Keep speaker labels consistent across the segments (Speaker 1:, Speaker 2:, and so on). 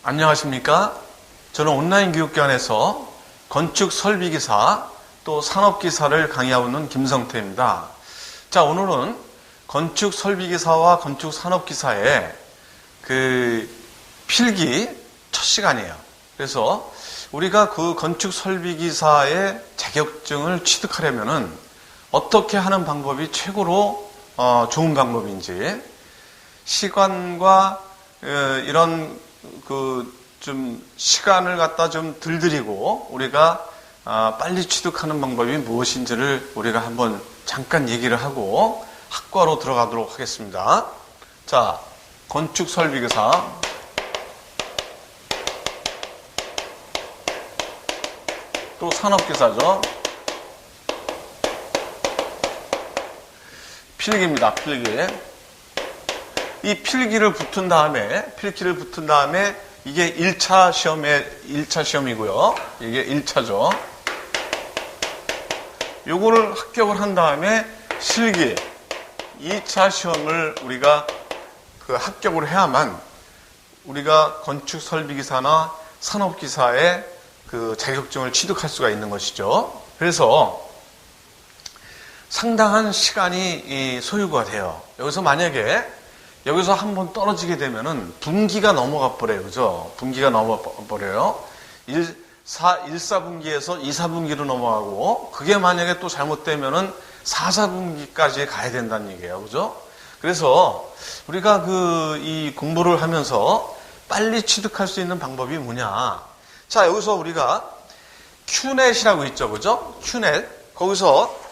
Speaker 1: 안녕하십니까? 저는 온라인 교육기관에서 건축 설비기사 또 산업기사를 강의하고 있는 김성태입니다. 자, 오늘은 건축 설비기사와 건축 산업기사의 필기 첫 시간이에요. 그래서 우리가 그 건축 설비기사의 자격증을 취득하려면은 어떻게 하는 방법이 최고로 좋은 방법인지, 시간과 이런 좀 시간을 갖다 좀 들들이고 우리가 빨리 취득하는 방법이 무엇인지를 우리가 한번 잠깐 얘기를 하고 학과로 들어가도록 하겠습니다. 자, 건축 설비기사. 또 산업기사죠. 필기입니다. 필기. 이 필기를 붙은 다음에 이게 1차 시험이고요. 이게 1차죠. 요거를 합격을 한 다음에 실기 2차 시험을 우리가 합격을 해야만 우리가 건축 설비기사나 산업기사의 자격증을 취득할 수가 있는 것이죠. 그래서 상당한 시간이 소요가 돼요. 여기서 한번 떨어지게 되면은 분기가 넘어가 버려요. 그죠? 분기가 넘어가 버려요. 1사분기에서 2사분기로 넘어가고, 그게 만약에 또 잘못되면은 4사분기까지 가야 된다는 얘기예요. 그죠? 그래서 우리가 이 공부를 하면서 빨리 취득할 수 있는 방법이 뭐냐. 자, 여기서 우리가 큐넷이라고 있죠. 그죠? 큐넷. 거기서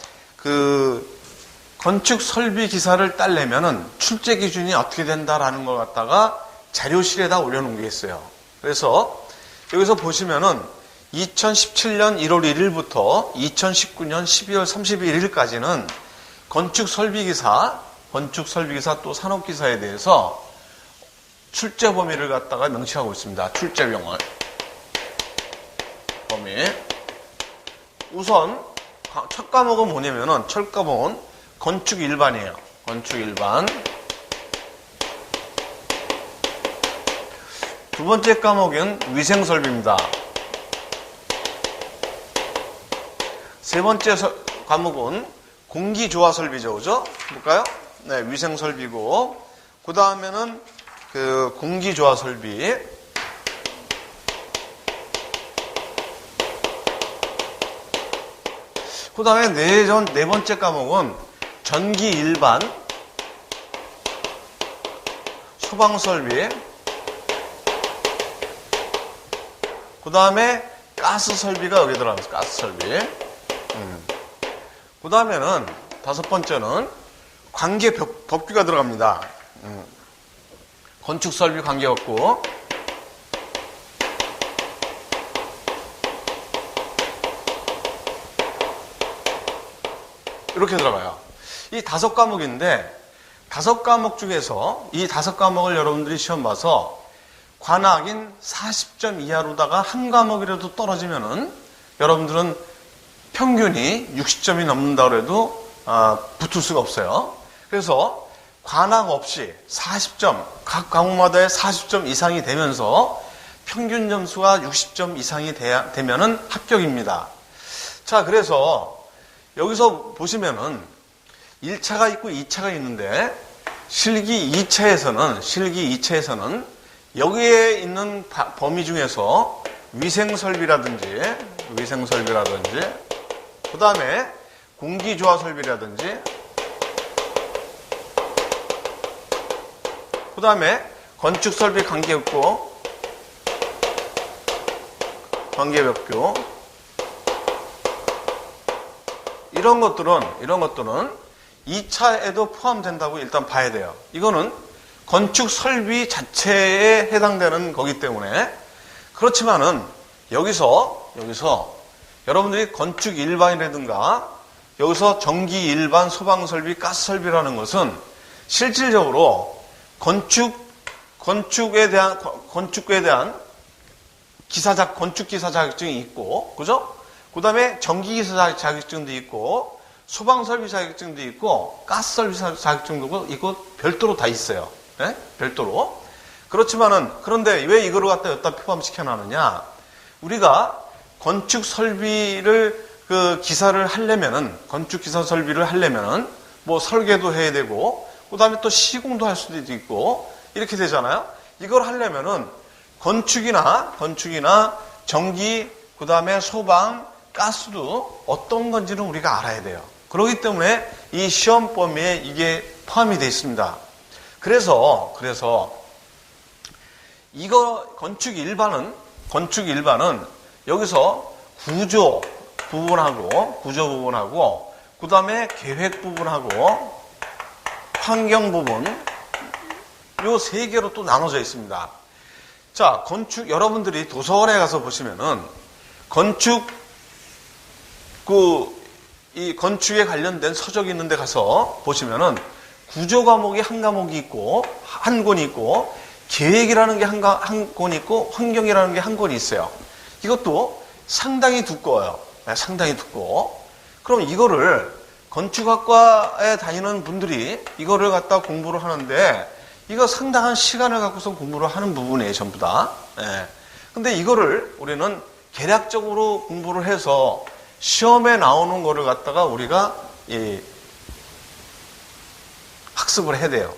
Speaker 1: 건축 설비 기사를 따려면은 출제 기준이 어떻게 된다라는 걸 갖다가 자료실에다 올려놓은 게 있어요. 그래서 여기서 보시면은 2017년 1월 1일부터 2019년 12월 31일까지는 건축 설비 기사 또 산업 기사에 대해서 출제 범위를 갖다가 명시하고 있습니다. 출제병을 범위. 우선 첫 과목은 뭐냐면은 첫 과목은 건축 일반이에요. 건축 일반. 두 번째 과목은 위생 설비입니다. 세 번째 과목은 공기 조화 설비죠. 그죠? 볼까요? 네, 위생 설비고, 그 다음에는 공기 조화 설비. 그 다음에 네 번째 과목은 전기 일반, 소방 설비, 그 다음에 가스 설비가 여기 들어가면서 가스 설비. 그 다음에는 다섯 번째는 관계 법규가 들어갑니다. 건축 설비 관계 법규. 이렇게 들어가요. 이 5과목인데 5과목 중에서 이 5과목을 여러분들이 시험 봐서 관악인 40점 이하로다가 한 과목이라도 떨어지면은 여러분들은 평균이 60점이 넘는다고 해도 붙을 수가 없어요. 그래서 관악 없이 40점, 각 과목마다의 40점 이상이 되면서 평균 점수가 60점 이상이 되면은 합격입니다. 자, 그래서 여기서 보시면은 1차가 있고 2차가 있는데 실기 2차에서는 여기에 있는 범위 중에서 위생 설비라든지 그 다음에 공기 조화 설비라든지 그 다음에 건축 설비 관계 법규 이런 것들은 2차에도 포함된다고 일단 봐야 돼요. 이거는 건축 설비 자체에 해당되는 거기 때문에. 그렇지만은 여기서 여러분들이 건축 일반이라든가 여기서 전기 일반, 소방 설비, 가스 설비라는 것은 실질적으로 건축에 대한 건축 기사 자격증이 있고, 그죠? 그 다음에 전기기사 자격증도 있고, 소방설비 자격증도 있고, 가스설비 자격증도 있고, 별도로 다 있어요. 네? 별도로. 그렇지만은, 그런데 왜 이거를 갖다 여기다 포함시켜 놨느냐? 우리가 건축 설비를 기사를 하려면은, 건축 기사 설비를 하려면은, 뭐 설계도 해야 되고, 그 다음에 또 시공도 할 수도 있고, 이렇게 되잖아요? 이걸 하려면은, 건축이나 전기, 그 다음에 소방, 가스도 어떤 건지는 우리가 알아야 돼요. 그렇기 때문에 이 시험 범위에 이게 포함이 되어 있습니다. 그래서 이거 건축 일반은 여기서 구조 부분하고 그 다음에 계획 부분하고 환경 부분 요 세 개로 또 나눠져 있습니다. 자, 여러분들이 도서관에 가서 보시면은 이 건축에 관련된 서적이 있는 데 가서 보시면은 구조 과목이 한 과목이 있고, 한 권이 있고, 계획이라는 게 한 권이 있고, 환경이라는 게 한 권이 있어요. 이것도 상당히 두꺼워요. 상당히 두꺼워. 그럼 이거를 건축학과에 다니는 분들이 이거를 갖다 공부를 하는데, 이거 상당한 시간을 갖고서 공부를 하는 부분이에요, 전부 다. 근데 이거를 우리는 계략적으로 공부를 해서 시험에 나오는 거를 갖다가 우리가 학습을 해야 돼요.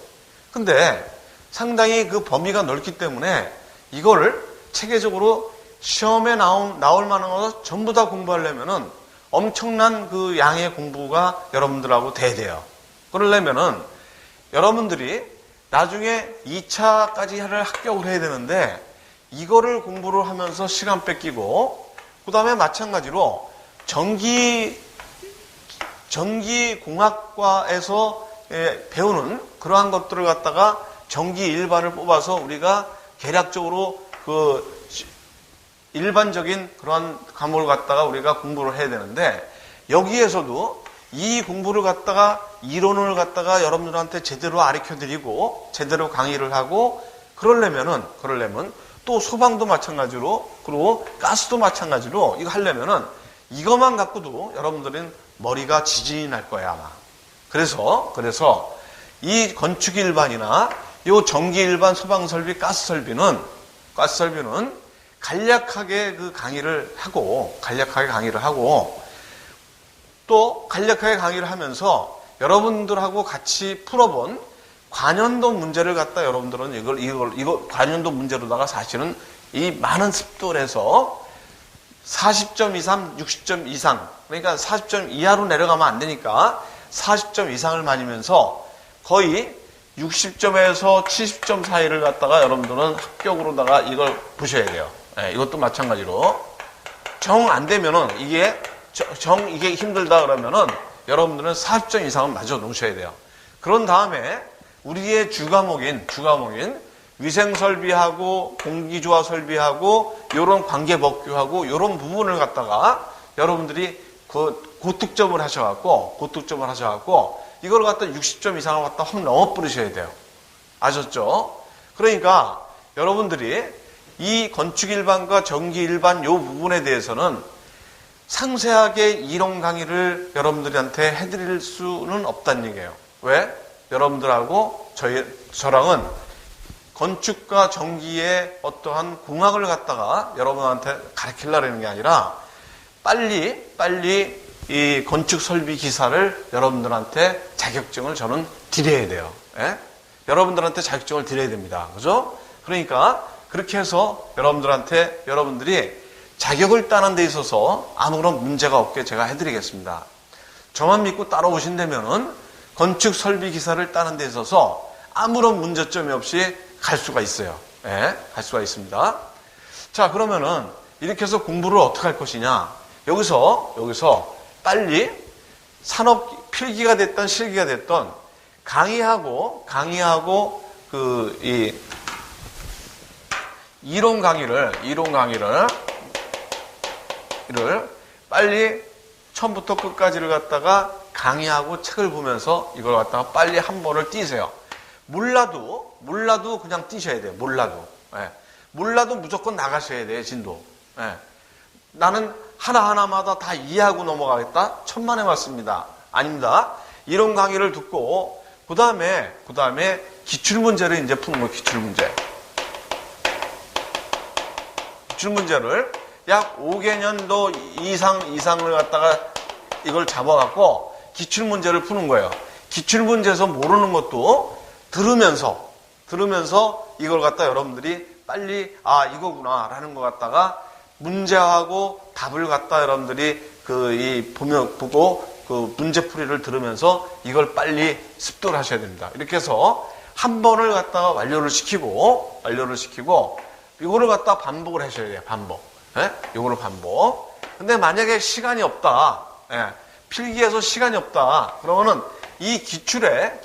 Speaker 1: 근데 상당히 그 범위가 넓기 때문에 이거를 체계적으로 시험에 나올 만한 거 전부 다 공부하려면은 엄청난 그 양의 공부가 여러분들하고 돼야 돼요. 그러려면은 여러분들이 나중에 2차까지 합격을 해야 되는데 이거를 공부를 하면서 시간 뺏기고 그 다음에 마찬가지로 전기공학과에서 배우는 그러한 것들을 갖다가 전기 일반을 뽑아서 우리가 계략적으로 일반적인 그러한 과목을 갖다가 우리가 공부를 해야 되는데 여기에서도 이 공부를 갖다가 이론을 갖다가 여러분들한테 제대로 가르쳐드리고 제대로 강의를 하고 그러려면 또 소방도 마찬가지로 그리고 가스도 마찬가지로 이거 하려면은 이것만 갖고도 여러분들은 머리가 지진이 날 거야 아마. 그래서 이 건축 일반이나 요 전기 일반, 소방 설비, 가스 설비는 간략하게 강의를 하고 또 간략하게 강의를 하면서 여러분들하고 같이 풀어본 관연도 문제를 갖다 여러분들은 이걸 관연도 문제로다가 사실은 이 많은 습도를 해서 40점 이상, 60점 이상, 그러니까 40점 이하로 내려가면 안 되니까 40점 이상을 맞으면서 거의 60점에서 70점 사이를 갖다가 여러분들은 합격으로다가 이걸 보셔야 돼요. 이것도 마찬가지로. 정 안 되면은 이게 힘들다 그러면은 여러분들은 40점 이상은 맞아 놓으셔야 돼요. 그런 다음에 우리의 주과목인 위생설비하고 공기조화 설비하고 요런 관계법규하고 요런 부분을 갖다가 여러분들이 고득점을 하셔갖고 이걸 갖다 60점 이상을 갖다 확 넘어 버리셔야 돼요. 아셨죠? 그러니까 여러분들이 이 건축 일반과 전기 일반 요 부분에 대해서는 상세하게 이론 강의를 여러분들한테 해드릴 수는 없다는 얘기예요. 왜? 여러분들하고 저랑은 건축과 전기의 어떠한 공학을 갖다가 여러분한테 가르치려는 게 아니라 빨리 이 건축 설비 기사를 여러분들한테 자격증을 저는 드려야 돼요. 여러분들한테 자격증을 드려야 됩니다. 그죠? 그러니까 그렇게 해서 여러분들이 자격을 따는 데 있어서 아무런 문제가 없게 제가 해드리겠습니다. 저만 믿고 따라오신다면은 건축 설비 기사를 따는 데 있어서 아무런 문제점이 없이 갈 수가 있어요. 갈 수가 있습니다. 자, 그러면은 이렇게 해서 공부를 어떻게 할 것이냐? 여기서 빨리 산업 필기가 됐던 실기가 됐던 강의하고 이 이론 강의를 빨리 처음부터 끝까지를 갖다가 강의하고 책을 보면서 이걸 갖다가 빨리 한 번을 띄세요. 몰라도 그냥 띄셔야 돼요. 몰라도 무조건 나가셔야 돼요. 진도. 나는 하나하나마다 다 이해하고 넘어가겠다? 천만에 맞습니다. 아닙니다. 이론 강의를 듣고 그 다음에 기출문제를 이제 푸는 거예요. 기출문제. 기출문제를 약 5개년도 이상을 갖다가 이걸 잡아갖고 기출문제를 푸는 거예요. 기출문제에서 모르는 것도 들으면서 이걸 갖다 여러분들이 빨리 이거구나 라는 것 갖다가 문제하고 답을 갖다 여러분들이 보고 그 문제풀이를 들으면서 이걸 빨리 습득을 하셔야 됩니다. 이렇게 해서 한 번을 갖다가 완료를 시키고 이거를 갖다 반복을 하셔야 돼요. 반복. 예? 이거를 반복. 근데 만약에 시간이 없다. 예. 필기에서 시간이 없다. 그러면은 이 기출을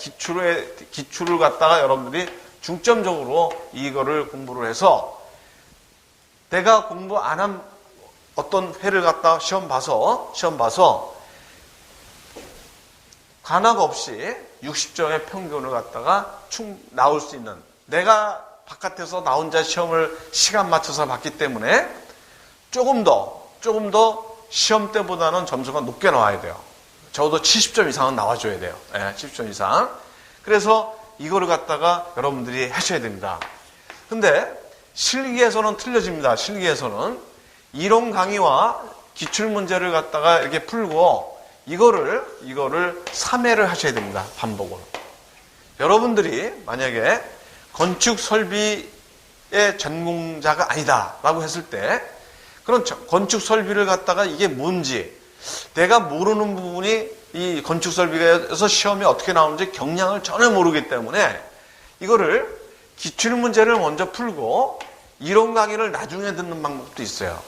Speaker 1: 갖다가 여러분들이 중점적으로 이거를 공부를 해서 내가 공부 안 한 어떤 회를 갖다 시험 봐서 간학 없이 60점의 평균을 갖다가 나올 수 있는, 내가 바깥에서 나 혼자 시험을 시간 맞춰서 봤기 때문에 조금 더 시험 때보다는 점수가 높게 나와야 돼요. 적어도 70점 이상은 나와줘야 돼요. 70점 이상. 그래서 이거를 갖다가 여러분들이 하셔야 됩니다. 근데 실기에서는 틀려집니다. 실기에서는 이론 강의와 기출문제를 갖다가 이렇게 풀고 이거를 3회를 하셔야 됩니다. 반복으로. 여러분들이 만약에 건축 설비의 전공자가 아니다라고 했을 때 그런 건축 설비를 갖다가 이게 뭔지 내가 모르는 부분이 이 건축 설비에서 시험이 어떻게 나오는지 경향을 전혀 모르기 때문에 이거를 기출문제를 먼저 풀고 이론 강의를 나중에 듣는 방법도 있어요.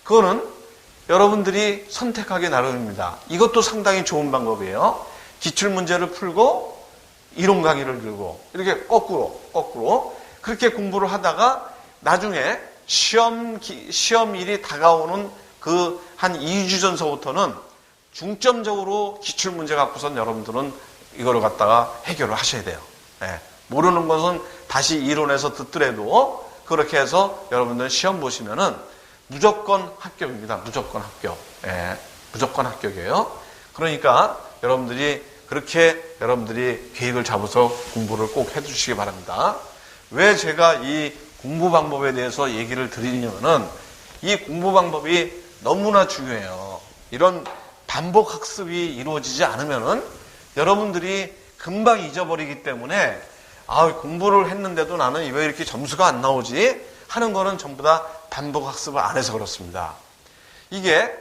Speaker 1: 그거는 여러분들이 선택하기 나름입니다. 이것도 상당히 좋은 방법이에요. 기출문제를 풀고 이론 강의를 들고 이렇게 거꾸로 그렇게 공부를 하다가 나중에 시험일이 다가오는 그 한 2주 전서부터는 중점적으로 기출문제 갖고선 여러분들은 이거를 갖다가 해결을 하셔야 돼요. 모르는 것은 다시 이론에서 듣더라도 그렇게 해서 여러분들 시험 보시면은 무조건 합격입니다. 무조건 합격. 무조건 합격이에요. 그러니까 여러분들이 계획을 잡아서 공부를 꼭 해주시기 바랍니다. 왜 제가 이 공부 방법에 대해서 얘기를 드리냐면은 이 공부 방법이 너무나 중요해요. 이런 반복 학습이 이루어지지 않으면은 여러분들이 금방 잊어버리기 때문에 공부를 했는데도 나는 왜 이렇게 점수가 안 나오지? 하는 거는 전부 다 반복 학습을 안 해서 그렇습니다. 이게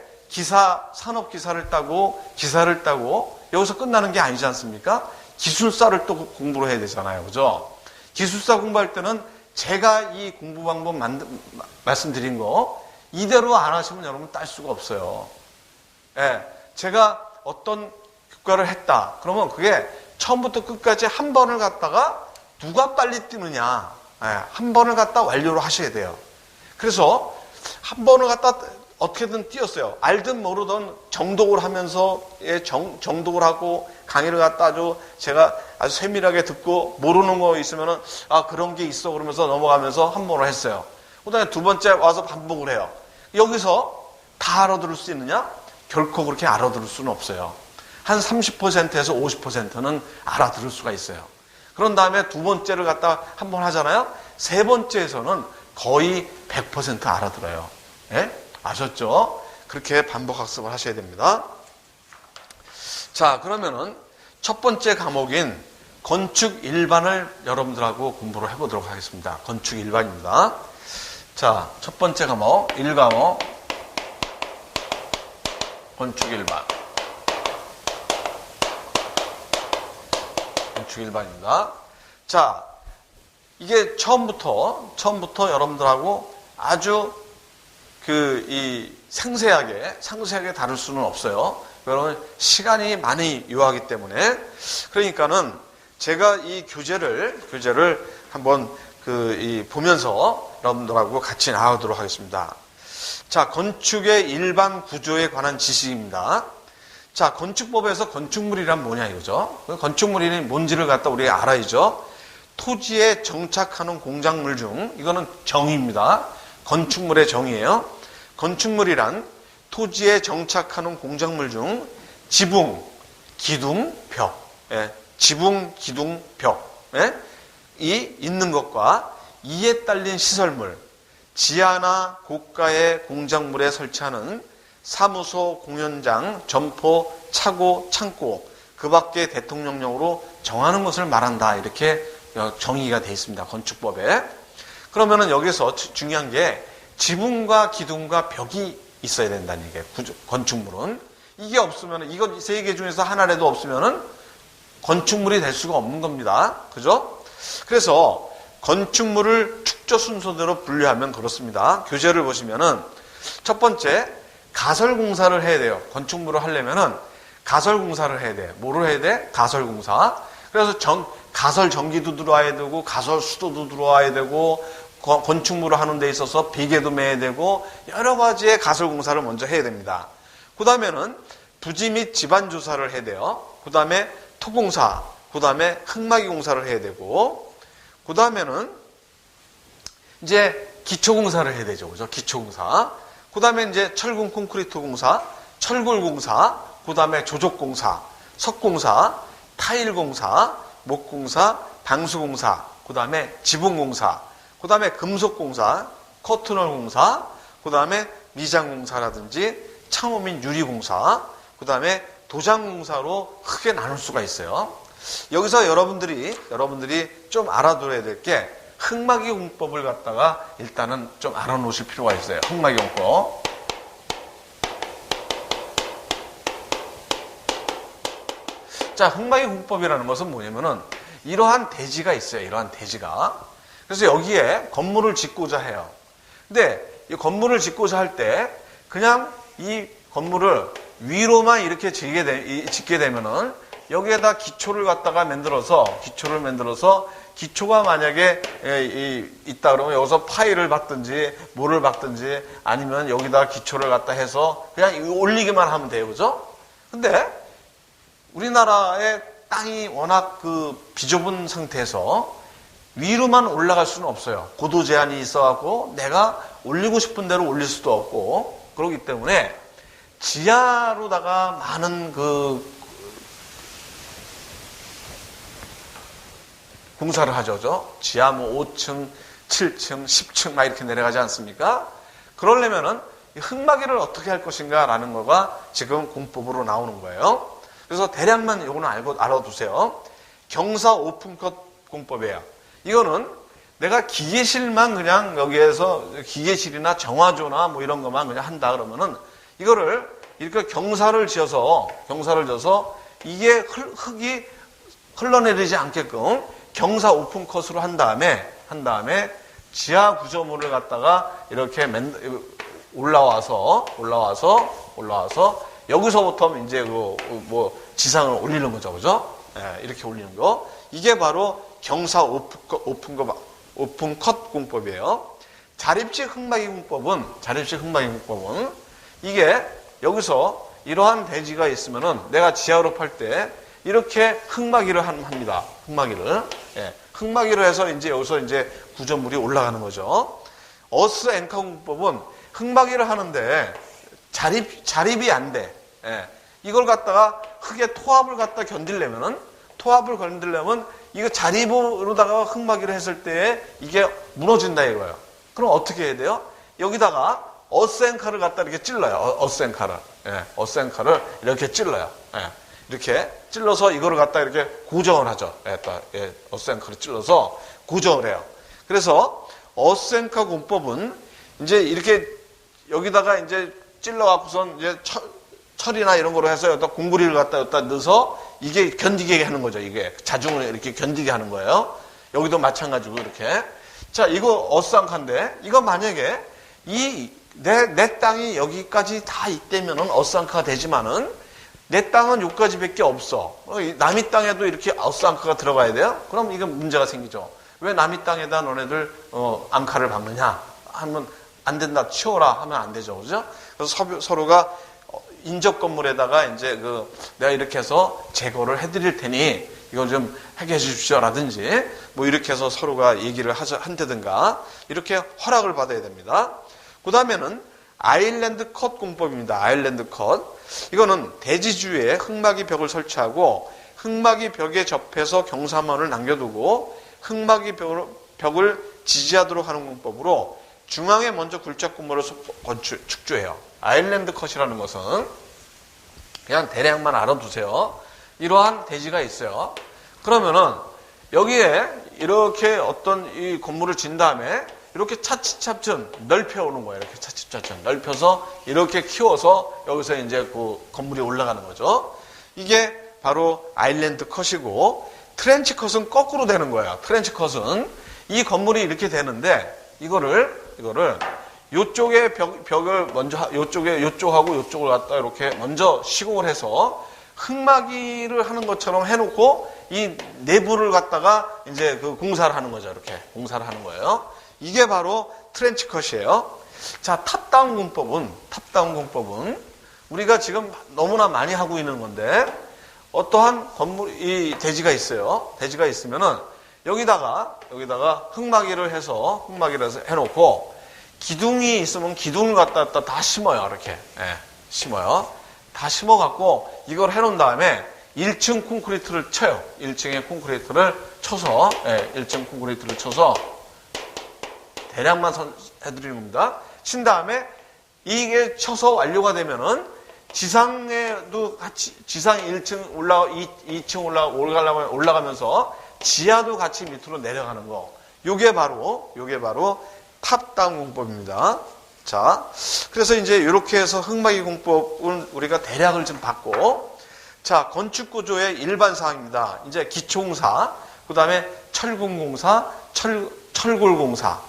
Speaker 1: 산업기사를 따고 기사를 따고 여기서 끝나는 게 아니지 않습니까? 기술사를 또 공부를 해야 되잖아요. 그죠? 기술사 공부할 때는 제가 이 공부 방법 말씀드린 거 이대로 안 하시면 여러분 딸 수가 없어요. 제가 어떤 교과를 했다. 그러면 그게 처음부터 끝까지 한 번을 갖다가 누가 빨리 뛰느냐. 한 번을 갖다 완료를 하셔야 돼요. 그래서 한 번을 갖다 어떻게든 뛰었어요. 알든 모르든 정독을 하면서 정독을 하고 강의를 갖다 제가 아주 세밀하게 듣고 모르는 거 있으면은 그런 게 있어 그러면서 넘어가면서 한 번을 했어요. 그다음에 두 번째 와서 반복을 해요. 여기서 다 알아들을 수 있느냐? 결코 그렇게 알아들을 수는 없어요. 한 30%에서 50%는 알아들을 수가 있어요. 그런 다음에 두 번째를 갖다 한 번 하잖아요. 세 번째에서는 거의 100% 알아들어요. 아셨죠? 그렇게 반복 학습을 하셔야 됩니다. 자, 그러면은 첫 번째 과목인 건축 일반을 여러분들하고 공부를 해보도록 하겠습니다. 건축 일반입니다. 자, 첫 번째 과목 1과목 건축 일반. 건축 일반입니다. 자, 이게 처음부터 여러분들하고 아주 상세하게 다룰 수는 없어요. 여러분, 시간이 많이 요하기 때문에. 그러니까는 제가 이 교재를 한번 보면서 여러분들하고 같이 나오도록 하겠습니다. 자, 건축의 일반 구조에 관한 지식입니다. 자, 건축법에서 건축물이란 뭐냐 이거죠. 건축물이 뭔지를 갖다 우리가 알아야죠. 토지에 정착하는 공작물 중, 이거는 정의입니다. 건축물의 정의예요. 건축물이란 토지에 정착하는 공작물 중 지붕, 기둥, 벽, 지붕, 기둥, 벽이 있는 것과 이에 딸린 시설물, 지하나 고가의 공작물에 설치하는 사무소, 공연장, 점포, 차고, 창고, 그 밖에 대통령령으로 정하는 것을 말한다. 이렇게 정의가 되어 있습니다. 건축법에. 그러면은 여기서 중요한 게 지붕과 기둥과 벽이 있어야 된다는 얘기예요. 건축물은. 이게 없으면, 이거 세 개 중에서 하나라도 없으면은 건축물이 될 수가 없는 겁니다. 그죠? 그래서 건축물을 축조 순서대로 분류하면 그렇습니다. 교재를 보시면은 첫 번째, 가설공사를 해야 돼요. 건축물을 하려면은 가설공사를 해야 돼. 뭐를 해야 돼? 가설공사. 그래서 가설 전기도 들어와야 되고, 가설 수도도 들어와야 되고, 건축물을 하는 데 있어서 비계도 매야 되고, 여러 가지의 가설공사를 먼저 해야 됩니다. 그 다음에는 부지 및 지반 조사를 해야 돼요. 그 다음에 토공사, 그 다음에 흙막이 공사를 해야 되고, 그 다음에는 이제 기초공사를 해야 되죠. 그죠? 기초공사. 그 다음에 이제 철근 콘크리트 공사, 철골 공사, 그 다음에 조족공사, 석공사, 타일공사, 목공사, 방수공사, 그 다음에 지붕공사, 그 다음에 금속공사, 커튼홀 공사, 그 다음에 미장공사라든지 창호 및 유리공사, 그 다음에 도장공사로 크게 나눌 수가 있어요. 여기서 여러분들이 좀 알아둬야 될 게 흙막이 공법을 갖다가 일단은 좀 알아놓으실 필요가 있어요. 흙막이 공법. 자, 흙막이 공법이라는 것은 뭐냐면은 이러한 대지가 있어요. 이러한 대지가. 그래서 여기에 건물을 짓고자 해요. 근데 이 건물을 짓고자 할 때 그냥 이 건물을 위로만 이렇게 짓게 되면은 여기에다 기초를 갖다가 만들어서 기초가 만약에 있다 그러면 여기서 파일을 박든지 뭐를 박든지 아니면 여기다 기초를 갖다 해서 그냥 올리기만 하면 돼요. 그죠? 근데 우리나라의 땅이 워낙 비좁은 상태에서 위로만 올라갈 수는 없어요. 고도 제한이 있어갖고 내가 올리고 싶은 대로 올릴 수도 없고 그렇기 때문에 지하로다가 많은 공사를 하죠. 지하 5층, 7층, 10층 막 이렇게 내려가지 않습니까? 그러려면은 흙막이를 어떻게 할 것인가 라는 거가 지금 공법으로 나오는 거예요. 그래서 대략만 요거는 알아두세요. 경사 오픈컷 공법이에요. 이거는 내가 기계실만 그냥 여기에서 기계실이나 정화조나 뭐 이런 것만 그냥 한다 그러면은 이거를 이렇게 경사를 지어서 이게 흙이 흘러내리지 않게끔 경사 오픈컷으로 한 다음에 지하 구조물을 갖다가 이렇게 올라와서 여기서부터 이제 지상을 올리는 거죠. 그죠? 예, 이렇게 올리는 거. 이게 바로 경사 오픈컷 공법이에요. 자립식 흙막이 공법은 이게 여기서 이러한 대지가 있으면은 내가 지하로 팔 때 이렇게 흙막이를 합니다. 흙막이를 해서 이제 여기서 이제 구조물이 올라가는 거죠. 어스 앵커 공법은 흙막이를 하는데 자립이 안 돼. 예. 이걸 갖다가 흙에 토합을 갖다 견디려면 이거 자립으로다가 흙막이를 했을 때 이게 무너진다 이거예요. 그럼 어떻게 해야 돼요? 여기다가 어스앵카를 갖다 이렇게 찔러요. 어스앵카를 이렇게 찔러요. 예. 이렇게 찔러서 이거를 갖다 이렇게 고정을 하죠. 어스앵카를 찔러서 고정을 해요. 그래서 어스앵카 공법은 이제 이렇게 여기다가 이제 찔러갖고선 이제 철이나 이런 거로 해서 여기다 공구리를 갖다 넣어서 이게 견디게 하는 거죠. 이게 자중을 이렇게 견디게 하는 거예요. 여기도 마찬가지고 이렇게. 자, 이거 어스앵카인데 이거 만약에 내 땅이 여기까지 다 있다면은 어스앵카가 되지만은 내 땅은 여기까지밖에 없어. 남의 땅에도 이렇게 어스앵카가 들어가야 돼요? 그럼 이건 문제가 생기죠. 왜 남의 땅에다 너네들 앙카를 박느냐? 하면 안 된다. 치워라 하면 안 되죠. 그죠? 그래서 서로가 인접 건물에다가 이제 내가 이렇게 해서 제거를 해드릴 테니 이걸 좀 해결해 주십시오라든지 뭐 이렇게 해서 서로가 얘기를 한다든가 이렇게 허락을 받아야 됩니다. 그 다음에는 아일랜드 컷 공법입니다. 아일랜드 컷. 이거는 대지주에 흙막이 벽을 설치하고 흙막이 벽에 접해서 경사면을 남겨두고 흙막이 벽을 지지하도록 하는 공법으로 중앙에 먼저 굴착 건물을 축조해요. 아일랜드 컷이라는 것은 그냥 대략만 알아두세요. 이러한 대지가 있어요. 그러면은 여기에 이렇게 어떤 이 건물을 진 다음에 이렇게 차츰차츰 넓혀오는 거예요. 이렇게 차츰차츰 넓혀서 이렇게 키워서 여기서 이제 그 건물이 올라가는 거죠. 이게 바로 아일랜드 컷이고, 트렌치 컷은 거꾸로 되는 거예요. 트렌치 컷은 이 건물이 이렇게 되는데 이거를 요쪽에 벽을 먼저 요쪽하고 요쪽을 갖다 이렇게 먼저 시공을 해서 흙막이를 하는 것처럼 해놓고 이 내부를 갖다가 이제 그 공사를 하는 거죠. 이렇게 공사를 하는 거예요. 이게 바로 트렌치 컷이에요. 자, 탑다운 공법은 우리가 지금 너무나 많이 하고 있는 건데, 어떠한 이 대지가 있어요. 대지가 있으면은 여기다가 흙막이를 해서 해놓고, 기둥이 있으면 기둥을 갖다 다 심어요. 이렇게 심어요. 다 심어갖고 이걸 해놓은 다음에 1층 콘크리트를 쳐요. 1층에 콘크리트를 쳐서 1층 콘크리트를 쳐서 대략만 해드리는 겁니다. 친 다음에 이게 쳐서 완료가 되면은 지상에도 같이 지상 1층 2층 올라가면서 지하도 같이 밑으로 내려가는 거. 요게 바로 탑다운 공법입니다. 자, 그래서 이제 이렇게 해서 흙막이 공법은 우리가 대략을 좀 받고, 자, 건축 구조의 일반 사항입니다. 이제 기초공사, 그 다음에 철근공사, 철골공사,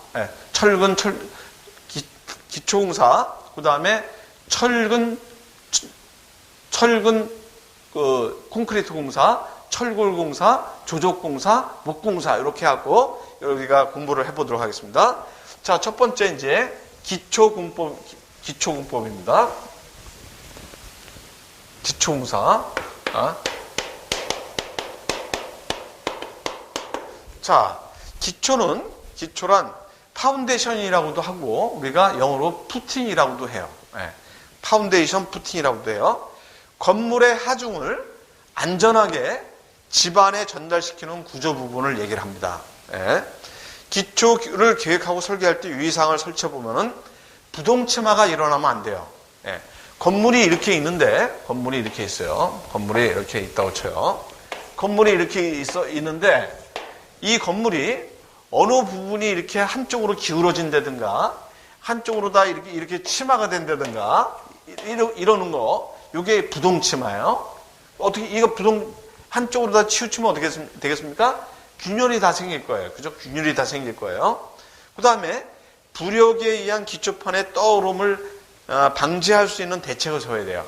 Speaker 1: 기초공사, 그 다음에 철근 콘크리트 공사, 철골공사, 조족공사, 목공사 이렇게 하고 여기가 공부를 해보도록 하겠습니다. 자, 첫 번째 이제 기초공법입니다. 기초공사. 자, 기초란 파운데이션이라고도 하고 우리가 영어로 푸팅이라고도 해요. 파운데이션, 푸팅이라고도 해요. 건물의 하중을 안전하게 집안에 전달시키는 구조 부분을 얘기를 합니다. 기초를 계획하고 설계할 때 유의사항을 살펴보면은 부동치마가 일어나면 안 돼요. 건물이 이렇게 있는데, 건물이 이렇게 있어요. 건물이 이렇게 있다고 쳐요. 건물이 이렇게 있는데, 이 건물이 어느 부분이 이렇게 한쪽으로 기울어진다든가, 한쪽으로 다 이렇게 치마가 된다든가, 이러는 거, 이게 부동치마예요. 어떻게, 이거 한쪽으로 다 치우치면 어떻게 되겠습니까? 균열이 다 생길 거예요. 그죠? 균열이 다 생길 거예요. 그 다음에 부력에 의한 기초판의 떠오름을 방지할 수 있는 대책을 세워야 돼요.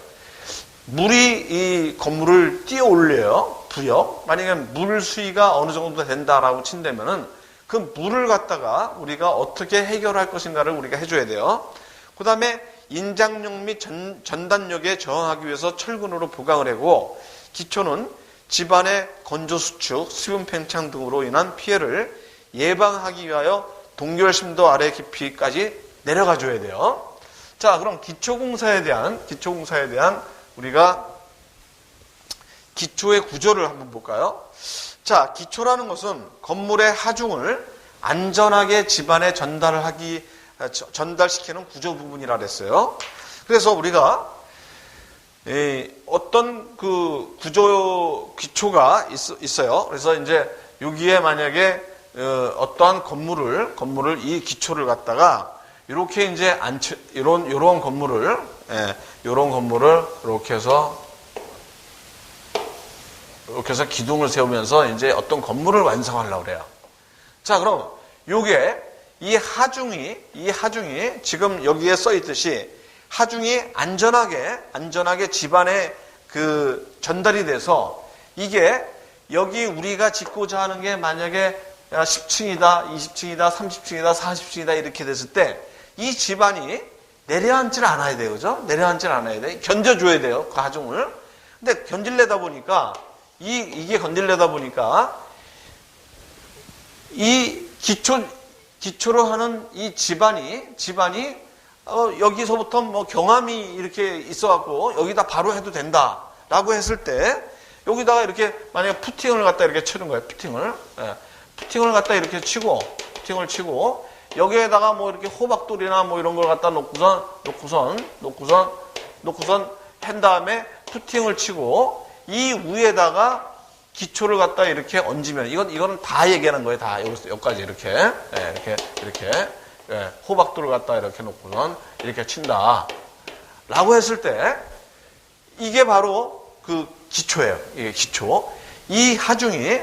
Speaker 1: 물이 이 건물을 뛰어 올려요. 부력. 만약에 물 수위가 어느 정도 된다라고 친다면은 그 물을 갖다가 우리가 어떻게 해결할 것인가를 우리가 해줘야 돼요. 그 다음에 인장력 및 전단력에 저항하기 위해서 철근으로 보강을 하고, 기초는 집안의 건조 수축, 수분 팽창 등으로 인한 피해를 예방하기 위하여 동결심도 아래 깊이까지 내려가 줘야 돼요. 자, 그럼 기초공사에 대한 우리가 기초의 구조를 한번 볼까요? 자, 기초라는 것은 건물의 하중을 안전하게 집안에 전달시키는 구조 부분이라 그랬어요. 그래서 우리가 어떤 그 기초가 있어요. 그래서 이제 여기에 만약에 어떠한 건물을 이 기초를 갖다가 이렇게 이제 요런 건물을 이렇게 해서 기둥을 세우면서 이제 어떤 건물을 완성하려고 그래요. 자, 그럼 이 하중이 지금 여기에 써 있듯이 하중이 안전하게 집안에 전달이 돼서, 이게 여기 우리가 짓고자 하는 게 만약에 10층이다, 20층이다, 30층이다, 40층이다 이렇게 됐을 때 이 집안이 내려앉질 않아야 돼요. 그죠? 내려앉질 않아야 돼. 견뎌줘야 돼요. 그 하중을. 근데 이게 건질려다 보니까 이 기초로 하는 이 집안이 여기서부터 뭐 경함이 이렇게 있어갖고 여기다 바로 해도 된다라고 했을 때, 여기다가 이렇게 만약에 푸팅을 갖다 이렇게 치는 거예요. 푸팅을 갖다 이렇게 치고 여기에다가 뭐 이렇게 호박돌이나 뭐 이런 걸 갖다 놓고선 한 다음에 푸팅을 치고 이 위에다가 기초를 갖다 이렇게 얹으면 이거는 다 얘기하는 거예요. 다 여기까지 이렇게 호박돌을 갖다 이렇게 놓고선 이렇게 친다라고 했을 때 이게 바로 그 기초예요. 이게 기초. 이 하중이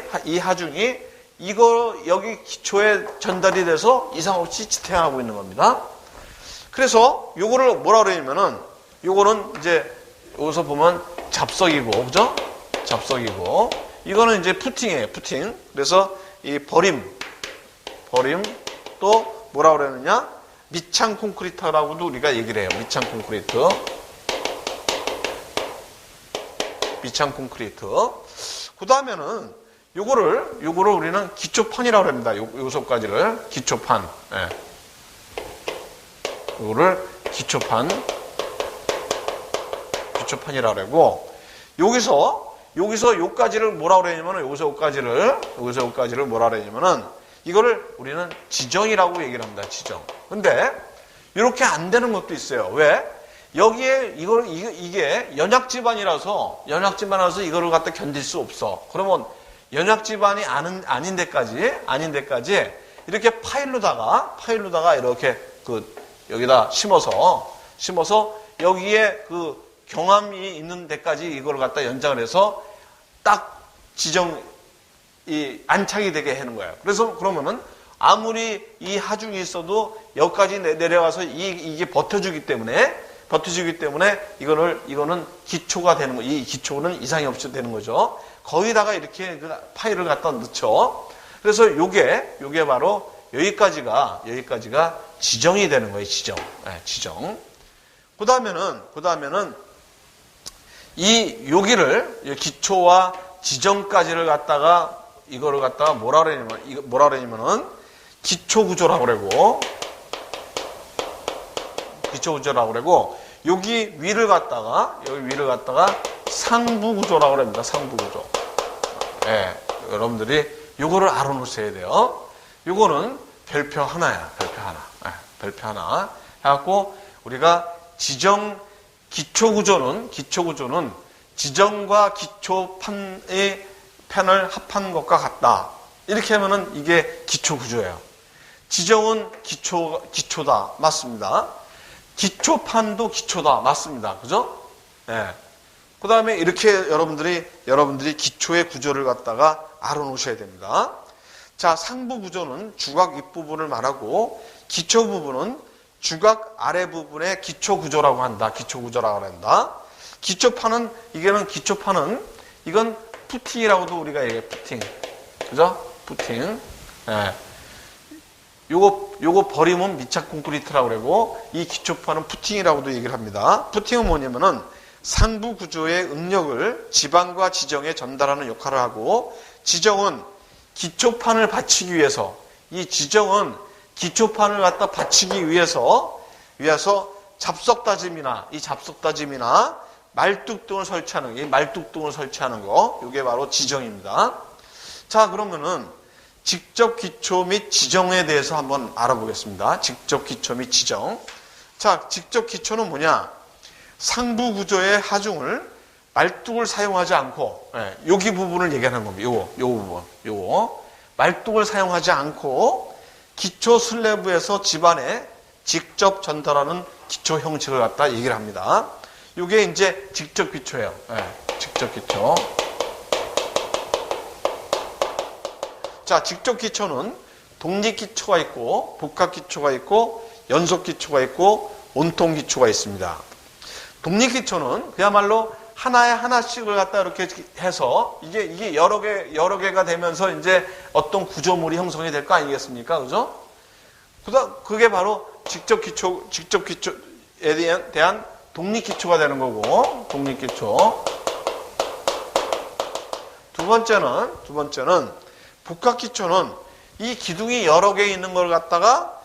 Speaker 1: 이거 여기 기초에 전달이 돼서 이상 없이 지탱하고 있는 겁니다. 그래서 요거를 뭐라 그러냐면은 요거는 이제 여기서 보면 잡석이고, 그죠? 잡석이고, 이거는 이제 푸팅이에요. 푸팅. 그래서 이 버림 또 뭐라 그러느냐? 밑창 콘크리트라고도 우리가 얘기를 해요. 밑창 콘크리트. 그 다음에는 요거를 우리는 기초판이라고 합니다. 요소까지를 기초판. 예. 요거를 기초판이라고 하고, 여기서 요까지를 뭐라 그러냐면은, 여기서 요까지를 뭐라 그러냐면은, 이거를 우리는 지정이라고 얘기를 합니다. 지정. 근데, 이렇게 안 되는 것도 있어요. 왜? 여기에, 이게 연약지반이라서 이거를 갖다 견딜 수 없어. 그러면, 연약지반이 아닌 데까지, 이렇게 파일로다가 이렇게 여기다 심어서, 여기에 경함이 있는 데까지 이걸 갖다 연장을 해서 딱 안착이 되게 하는 거예요. 그래서 그러면은 아무리 이 하중이 있어도 여기까지 내려가서 이게 버텨주기 때문에 이거는 기초가 되는 거예요. 이 기초는 이상이 없이 되는 거죠. 거기다가 이렇게 파일을 갖다 넣죠. 그래서 요게 바로 여기까지가 지정이 되는 거예요. 지정. 네, 지정. 그 다음에는 여기를 기초와 지정까지를 갖다가 이거를 갖다가 뭐라 그러냐면은 기초구조라고 그러고 여기 위를 갖다가 상부구조라고 합니다. 상부구조. 예, 여러분들이 요거를 알아놓으셔야 돼요. 요거는 별표 하나야. 별표 하나. 해갖고 우리가 기초구조는 지정과 기초판의 편을 합한 것과 같다. 이렇게 하면은 이게 기초구조예요. 지정은 기초다. 맞습니다. 기초판도 기초다. 맞습니다. 그죠? 예. 그 다음에 이렇게 여러분들이 기초의 구조를 갖다가 알아놓으셔야 됩니다. 자, 상부 구조는 주각 윗부분을 말하고, 기초 부분은 주각 아래 부분의 기초 구조라고 한다. 기초구조라고 한다. 기초판은 이건 푸팅이라고도 우리가 얘기해. 푸팅. 그죠? 푸팅. 예. 요거 버리면 밑착 콘크리트라고 그러고, 이 기초판은 푸팅이라고도 얘기를 합니다. 푸팅은 뭐냐면은 상부 구조의 응력을 지방과 지정에 전달하는 역할을 하고, 지정은 기초판을 받치기 위해서, 이 지정은 기초판을 갖다 받치기 위해서 잡석다짐이나 말뚝등을 설치하는 거, 이게 바로 지정입니다. 자, 그러면은 직접 기초 및 지정에 대해서 한번 알아보겠습니다. 직접 기초 및 지정. 자, 직접 기초는 뭐냐? 상부 구조의 하중을 말뚝을 사용하지 않고, 여기 부분을 얘기하는 겁니다. 요거 말뚝을 사용하지 않고 기초 슬래브에서 집안에 직접 전달하는 기초 형식을 갖다 얘기를 합니다. 이게 이제 직접 기초예요. 직접 기초. 자, 직접 기초는 독립 기초가 있고, 복합 기초가 있고, 연속 기초가 있고, 온통 기초가 있습니다. 독립 기초는 그야말로 하나씩을 갖다 이렇게 해서 이게 여러 개가 되면서 이제 어떤 구조물이 형성이 될 거 아니겠습니까? 그죠? 그게 바로 직접 기초에 대한 독립 기초가 되는 거고, 독립 기초. 두 번째는 복합 기초는 이 기둥이 여러 개 있는 걸 갖다가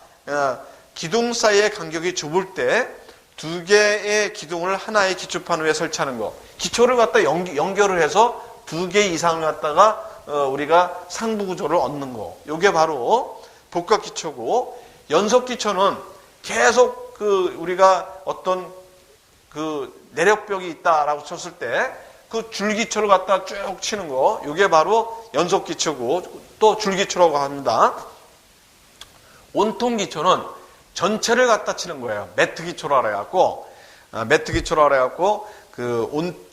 Speaker 1: 기둥 사이의 간격이 좁을 때 두 개의 기둥을 하나의 기초판 위에 설치하는 거. 기초를 갖다 연결을 해서 두 개 이상을 갖다가 우리가 상부 구조를 얻는 거. 이게 바로 복합 기초고, 연속 기초는 계속 우리가 어떤 내력벽이 있다라고 쳤을 때 그 줄기초를 갖다 쭉 치는 거, 이게 바로 연속 기초고 또 줄기초라고 합니다. 온통 기초는 전체를 갖다 치는 거예요. 매트 기초라 그래갖고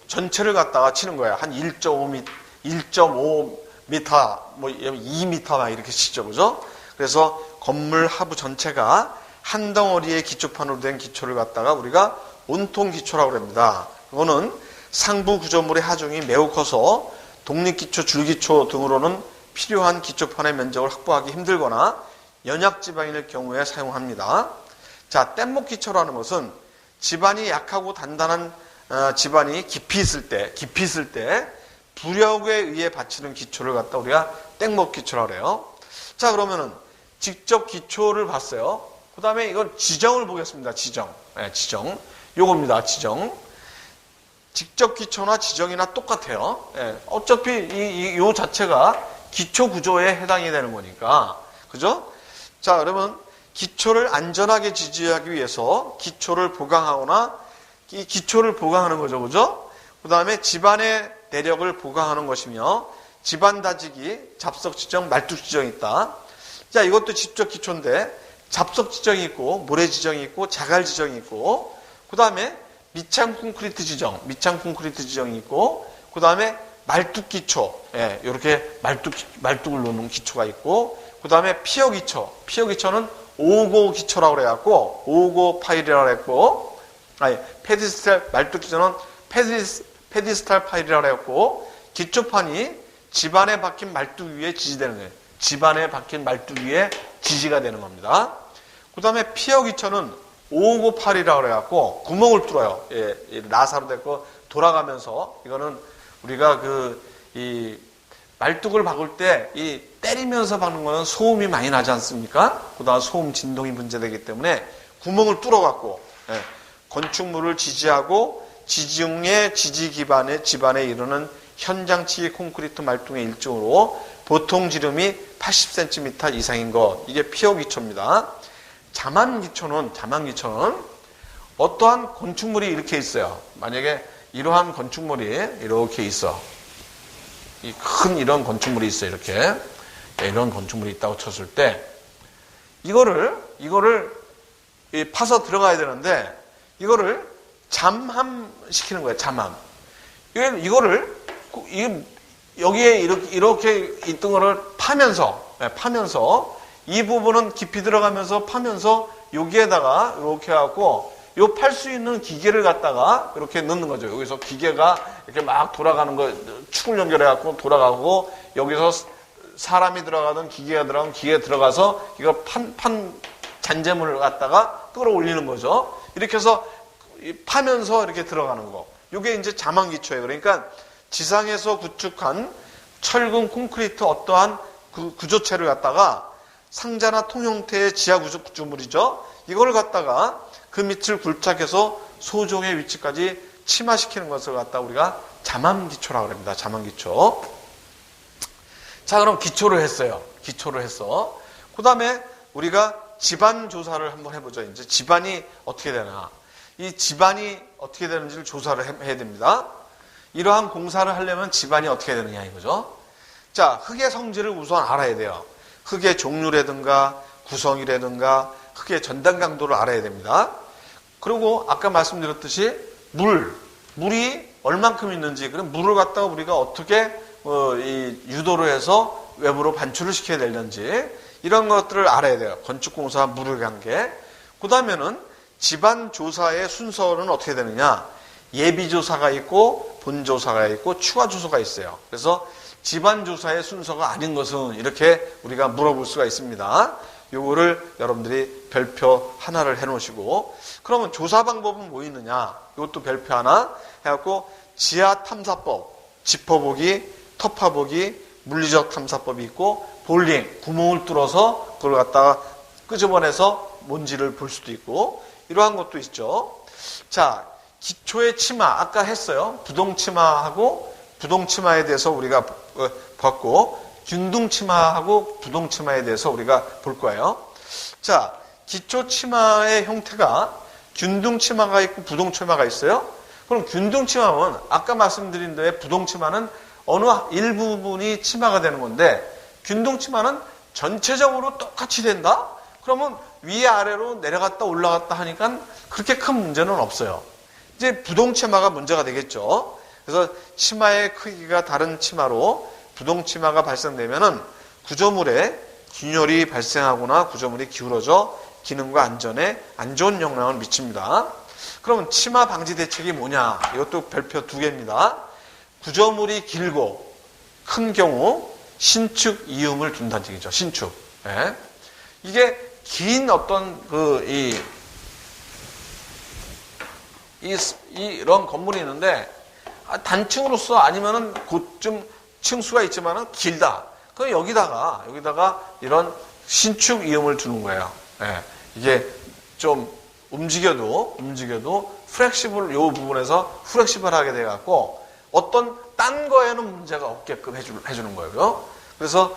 Speaker 1: 전체를 갖다가 치는 거예요. 한 1.5m, 1.5m, 뭐 2m 막 이렇게 치죠, 그죠? 그래서 건물 하부 전체가 한 덩어리의 기초판으로 된 기초를 갖다가 우리가 온통 기초라고 합니다. 이거는 상부 구조물의 하중이 매우 커서 독립기초, 줄기초 등으로는 필요한 기초판의 면적을 확보하기 힘들거나 연약지방일 경우에 사용합니다. 자, 뗏목 기초라는 것은 지반이 약하고 단단한 지반이 깊이 있을 때 부력에 의해 받치는 기초를 갖다 우리가 뗏목 기초라고 해요. 자, 그러면은 직접 기초를 봤어요. 그 다음에 이건 지정을 보겠습니다. 지정. 요겁니다. 지정. 직접 기초나 지정이나 똑같아요. 어차피 요 자체가 기초 구조에 해당이 되는 거니까. 그죠? 자, 그러면 기초를 안전하게 지지하기 위해서 기초를 보강하거나 이 기초를 보강하는 거죠. 그죠? 그 다음에 지반의 내력을 보강하는 것이며 지반 다지기, 잡석 지정, 말뚝 지정이 있다. 자, 이것도 직접 기초인데 잡석 지정이 있고 모래 지정이 있고 자갈 지정이 있고 그 다음에 밑창 콘크리트 지정이 있고 그 다음에 말뚝 기초, 이렇게 말뚝을 놓는 기초가 있고 그 다음에 피어 기초는 오고 기초라고 그래갖고 오고 파일이라고 했고 말뚝 기초는 페디스탈 파일이라고 해갖고 기초판이 지반에 박힌 말뚝 위에 지지되는 거예요. 지반에 박힌 말뚝 위에 지지가 되는 겁니다. 그 다음에 피어 기초는 558이라고 그래갖고 구멍을 뚫어요. 나사로 됐고 돌아가면서 이거는 우리가 이 말뚝을 박을 때 이 때리면서 박는 거는 소음이 많이 나지 않습니까? 그다음 소음 진동이 문제되기 때문에 구멍을 뚫어갖고 건축물을 지지하고 지중의 지지 기반의 지반에 이르는 현장치 콘크리트 말뚝의 일종으로 보통 지름이 80cm 이상인 것, 이게 피어 기초입니다. 자만 기초는 어떠한 건축물이 이렇게 있어요. 만약에 이러한 건축물이 이렇게 있어. 이 큰 이런 건축물이 있어. 이렇게. 이런 건축물이 있다고 쳤을 때 이거를 파서 들어가야 되는데 이거를 잠함시키는 거예요. 잠함. 이거를 여기에 이렇게 있던 거를 파면서 이 부분은 깊이 들어가면서 파면서 여기에다가 이렇게 해갖고 요 팔 수 있는 기계를 갖다가 이렇게 넣는 거죠. 여기서 기계가 이렇게 막 돌아가는 거, 축을 연결해갖고 돌아가고 여기서 사람이 들어가든 기계가 들어가면 기계에 들어가서 이거 판 잔재물을 갖다가 끌어올리는 거죠. 이렇게 해서 파면서 이렇게 들어가는 거. 이게 이제 자망기초예요. 그러니까 지상에서 구축한 철근 콘크리트 어떠한 구조체를 갖다가 상자나 통 형태의 지하 구조물이죠. 이걸 갖다가 그 밑을 굴착해서 소종의 위치까지 침하시키는 것을 갖다 우리가 자망기초라고 합니다. 자망기초. 자, 그럼 기초를 했어요. 그 다음에 우리가 지반 조사를 한번 해보죠. 이제 지반이 어떻게 되나. 이 지반이 어떻게 되는지를 조사를 해야 됩니다. 이러한 공사를 하려면 지반이 어떻게 되느냐 이거죠. 자, 흙의 성질을 우선 알아야 돼요. 흙의 종류라든가 구성이라든가 흙의 전단 강도를 알아야 됩니다. 그리고 아까 말씀드렸듯이 물이 얼만큼 있는지, 그럼 물을 갖다가 우리가 어떻게 유도를 해서 외부로 반출을 시켜야 되는지 이런 것들을 알아야 돼요. 건축공사와 물의 관계. 그 다음에는 지반 조사의 순서는 어떻게 되느냐. 예비조사가 있고 본조사가 있고 추가조사가 있어요. 그래서 지반 조사의 순서가 아닌 것은 이렇게 우리가 물어볼 수가 있습니다. 요거를 여러분들이 별표 하나를 해놓으시고, 그러면 조사 방법은 뭐 있느냐? 이것도 별표 하나 해갖고 지하 탐사법, 짚어보기, 터파보기, 물리적 탐사법이 있고, 볼링, 구멍을 뚫어서 그걸 갖다가 끄집어내서 먼지를 볼 수도 있고, 이러한 것도 있죠. 자, 기초의 치마 아까 했어요. 부동치마하고 부동치마에 대해서 우리가 봤고, 균등치마하고 부동치마에 대해서 우리가 볼 거예요. 자, 기초 치마의 형태가 균등 치마가 있고 부동 치마가 있어요. 그럼 균등 치마는 아까 말씀드린 대로 부동 치마는 어느 일부분이 치마가 되는 건데 균등 치마는 전체적으로 똑같이 된다? 그러면 위아래로 내려갔다 올라갔다 하니까 그렇게 큰 문제는 없어요. 이제 부동 치마가 문제가 되겠죠. 그래서 치마의 크기가 다른 치마로 부동 치마가 발생되면은 구조물에 균열이 발생하거나 구조물이 기울어져 기능과 안전에 안 좋은 영향을 미칩니다. 그러면 치마 방지 대책이 뭐냐? 이것도 별표 2개입니다. 구조물이 길고 큰 경우 신축 이음을 둔다는 얘기죠. 신축. 네. 이게 긴 어떤 이런 건물이 있는데 단층으로서 아니면은 곧 좀 층수가 있지만은 길다. 그럼 여기다가 이런 신축 이음을 두는 거예요. 네. 이게 좀 움직여도 플렉시블 요 부분에서 플렉시블하게 돼 갖고 어떤 딴 거에는 문제가 없게끔 해주는 거예요. 그래서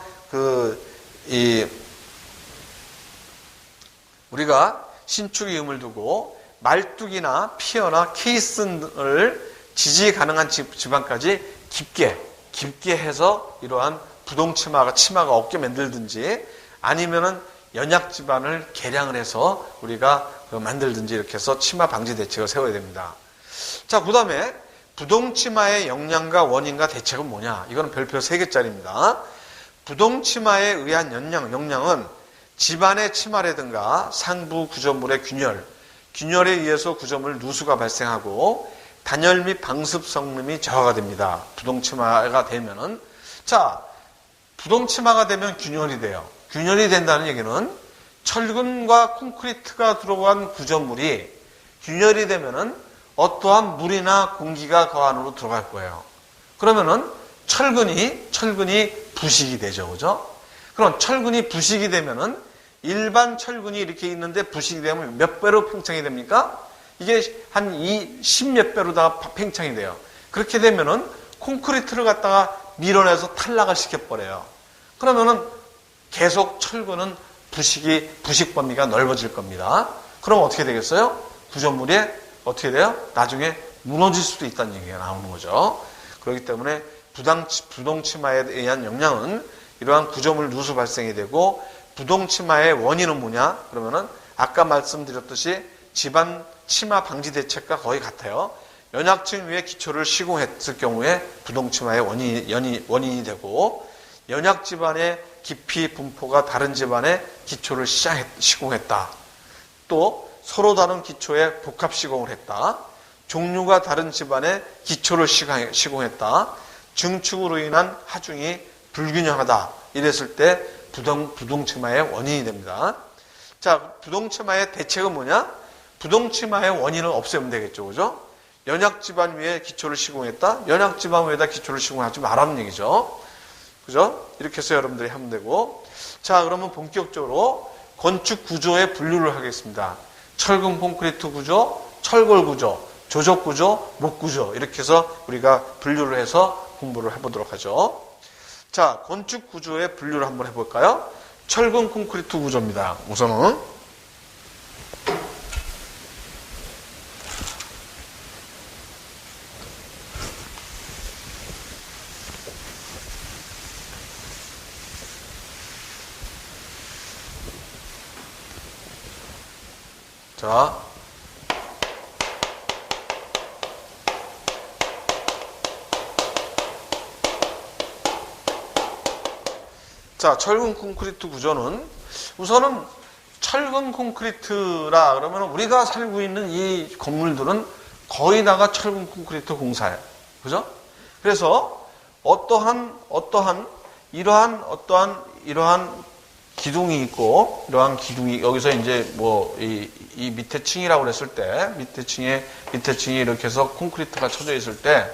Speaker 1: 우리가 신축 이음을 두고 말뚝이나 피어나 케이슨을 지지 가능한 지방까지 깊게 해서 이러한 부동 치마가 없게 만들든지 아니면은 연약 지반을 개량을 해서 우리가 만들든지 이렇게 해서 치마 방지 대책을 세워야 됩니다. 자, 그 다음에 부동 치마의 영양과 원인과 대책은 뭐냐? 이거는 별표 3개짜리입니다. 부동 치마에 의한 영양은 집안의 치마라든가 상부 구조물의 균열에 의해서 구조물 누수가 발생하고 단열 및 방습 성능이 저하가 됩니다. 부동 치마가 되면은. 자, 부동 치마가 되면 균열이 돼요. 균열이 된다는 얘기는 철근과 콘크리트가 들어간 구조물이 균열이 되면은 어떠한 물이나 공기가 그 안으로 들어갈 거예요. 그러면은 철근이 부식이 되죠. 그죠? 그럼 철근이 부식이 되면은 일반 철근이 이렇게 있는데 부식이 되면 몇 배로 팽창이 됩니까? 이게 한 10몇 배로 다 팽창이 돼요. 그렇게 되면은 콘크리트를 갖다가 밀어내서 탈락을 시켜버려요. 그러면은 계속 철근은 부식 범위가 넓어질 겁니다. 그럼 어떻게 되겠어요? 구조물이 어떻게 돼요? 나중에 무너질 수도 있다는 얘기가 나오는 거죠. 그렇기 때문에 부동 치마에 의한 영향은 이러한 구조물 누수 발생이 되고 부동 치마의 원인은 뭐냐? 그러면은 아까 말씀드렸듯이 집안 치마 방지 대책과 거의 같아요. 연약층 위에 기초를 시공했을 경우에 부동 치마의 원인이 되고 연약 집안의 깊이 분포가 다른 집안의 기초를 시공했다. 또 서로 다른 기초에 복합 시공을 했다. 종류가 다른 집안의 기초를 시공했다. 증축으로 인한 하중이 불균형하다. 이랬을 때 부동 치마의 원인이 됩니다. 자, 부동 치마의 대책은 뭐냐? 부동 치마의 원인을 없애면 되겠죠. 그죠? 연약 집안 위에 기초를 시공했다. 연약 집안 위에다 기초를 시공하지 말라는 얘기죠. 그죠? 이렇게 해서 여러분들이 하면 되고. 자, 그러면 본격적으로 건축 구조의 분류를 하겠습니다. 철근 콘크리트 구조, 철골 구조, 조적 구조, 목 구조. 이렇게 해서 우리가 분류를 해서 공부를 해보도록 하죠. 자, 건축 구조의 분류를 한번 해볼까요? 철근 콘크리트 구조입니다. 우선은. 자, 철근 콘크리트 구조는 우선은 철근 콘크리트라 그러면 우리가 살고 있는 이 건물들은 거의 다가 철근 콘크리트 공사예요. 그죠? 그래서 이러한 기둥이 있고, 이러한 기둥이, 여기서 이제 이 밑에 층이라고 그랬을 때, 밑에 층이 이렇게 해서 콘크리트가 쳐져 있을 때,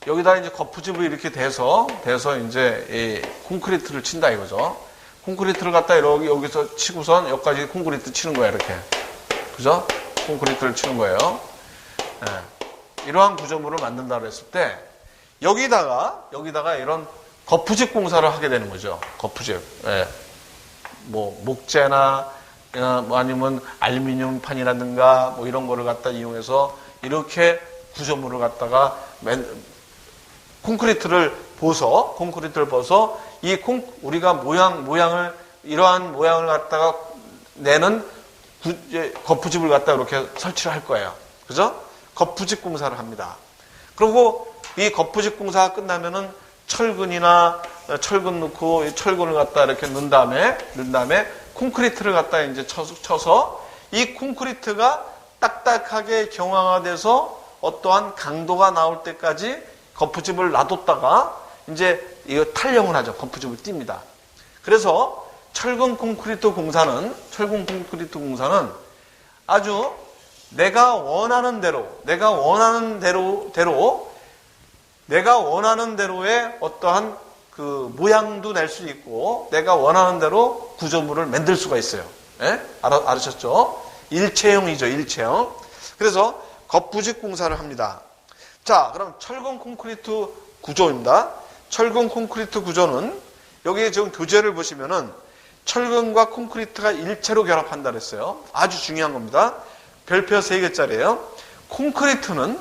Speaker 1: 여기다 이제 거푸집을 이렇게 대서 이제 이 콘크리트를 친다 이거죠. 콘크리트를 갖다 여기서 치고선 여기까지 콘크리트 치는 거야, 이렇게. 그죠? 콘크리트를 치는 거예요. 네. 이러한 구조물을 만든다 그랬을 때, 여기다가 이런 거푸집 공사를 하게 되는 거죠. 거푸집. 예. 뭐 목재나 뭐 아니면 알루미늄판이라든가 뭐 이런 거를 갖다 이용해서 이렇게 구조물을 갖다가 콘크리트를 벗어 우리가 모양을 이러한 모양을 갖다가 내는 거푸집을 갖다가 이렇게 설치를 할 거예요. 그죠? 거푸집 공사를 합니다. 그리고 이 거푸집 공사가 끝나면은 철근이나 철근 넣고 철근을 갖다 이렇게 넣은 다음에 콘크리트를 갖다 이제 쳐서 이 콘크리트가 딱딱하게 경화가 돼서 어떠한 강도가 나올 때까지 거푸집을 놔뒀다가 이제 이거 탈영을 하죠. 거푸집을 띱니다. 그래서 철근 콘크리트 공사는 아주 내가 원하는 대로의 어떠한 그 모양도 낼 수 있고 내가 원하는 대로 구조물을 만들 수가 있어요. 예? 알으셨죠? 일체형이죠. 일체형. 그래서 거푸집 공사를 합니다. 자, 그럼 철근 콘크리트 구조입니다. 철근 콘크리트 구조는 여기 지금 교재를 보시면은 철근과 콘크리트가 일체로 결합한다 그랬어요. 아주 중요한 겁니다. 별표 3개짜리예요. 콘크리트는